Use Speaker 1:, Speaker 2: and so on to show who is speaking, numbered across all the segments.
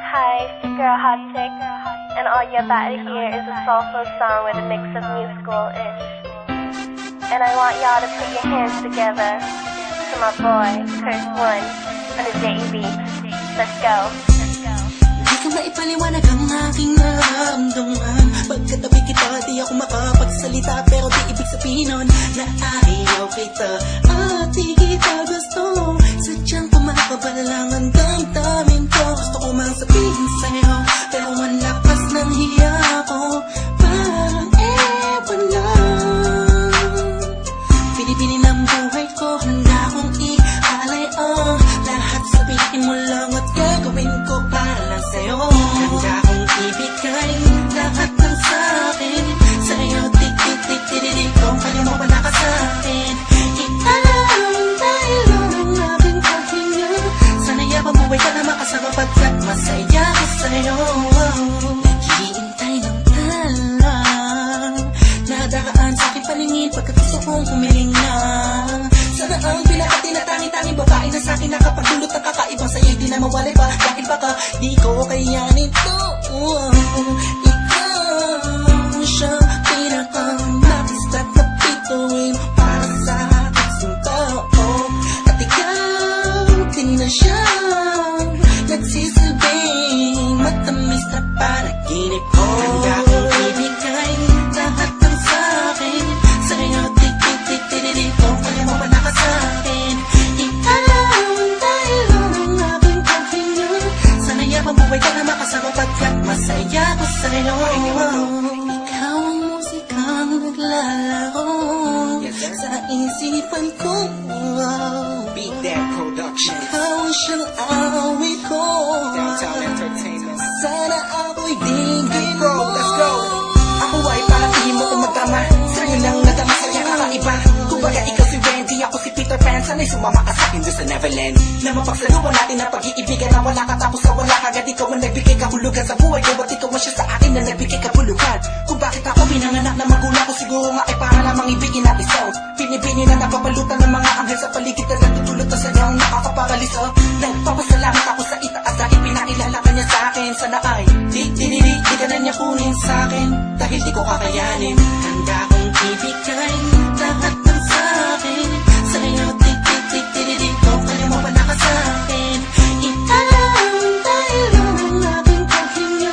Speaker 1: Hi, it's your girl Hot Chick, and all you're about to hear is a soulful song with a mix of musical-ish. And I want y'all to put your hands together to my boy, Curse One, on the JB. Let's go.
Speaker 2: Di ka maipaliwanag ang aking nararamdaman. Pagkatabi kita, di ako makapagsalita, pero di ibig sabihin nun na ayaw kita at di kita gusto. Sadyang kumakabalang ang damdamin ko. Gusto ko mang sabihin sa'yo, pero malakas ng hiya ko. Parang ewan lang, pinipili ng buhay ko, handa akong ialay ang lahat. Sabihin mo lang at gagawin ko para lang sa'yo. Handa akong ibigay lahat ng sa'kin sa'yo. Tik-tik-tik-tik-tik, kung kaya mo wala ka sa'kin. Ikaw dahil ang aking paghinga. Sana'y mabuhay ka na makasama pagkat masaya ko sa'yo. Naghihintay ng talang nadaraan sa'king paningin pagkat gusto kong humiling na. Sana ang pinakatinatangi-tanging babae na sa'kin nakapagdulot ng kakaibang sa'yo di na mawalay pa. Dahil baka di ko kayanin to. Ikaw siya pinaka-nais at napituin para sa ating tao. At ikaw din na siya nagsisilbing matamis na panaginip ko. Handa kong ibigay lahat ng sa'kin sa'yo. Tik-tik-tik-tik-tik, kung kaya mo wala ka sa'kin. Ikaw dahil ang aking paghinga. Sana'y mabuhay ka na makasama pagkat masaya ko sa'yo. Ikaw ang musikang naglalaro sa isipan ko.
Speaker 3: Beat That Production,
Speaker 2: Ikaw ang siyang awit ko.
Speaker 3: Downtown Entertainment.
Speaker 2: Sana ako'y digin
Speaker 3: Bro,
Speaker 2: mo.
Speaker 3: let's go. Ako ay parang ihim mo kung magkama. Sa'yo lang nadama sa'yo kakaiba. Kumbaga ikaw si Wendy, ako si Peter Pan. Sana'y sumama ka sa'kin doon sa Neverland. Na mapagsaluhan natin ang pag-iibigan na wala ka tapos na wala kagad. Ikaw ang nagbigay kahulugan sa buhay ko at ikaw ang siya sa akin na nagbigay kabuluhan. Kung bakit ako pinanganak na magulang ko, siguro nga ay para lamang ibigin natin so. Pinibini na napapalutan ng mga anghel sa paligid na nagtutulot na sadyang nakakaparaliso. Nagpapasalamat ako sa itaas dahil pinailala ka niya sa'kin. Sana ay di ka na niya kunin sa'kin dahil di ko kakayanin. Handa kong ibigay lahat ng sa'kin sa'yo. Tik-tik-tik-tik-tik, kung kaya mo wala ka sa'kin. Ikaw dahil ang aking paghinga.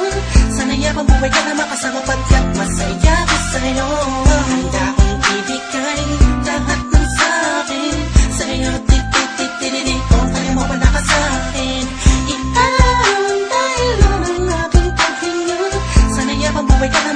Speaker 3: Sana'y mabuhay ka na makasama pagkat masaya ko sa'yo. Handa kong ibigay lahat ng sa'kin sa'yo. Tik-tik-tik-tik-tik, kung kaya mo wala ka sa'kin. Ikaw dahil ang aking paghinga. Sana'y mabuhay ka na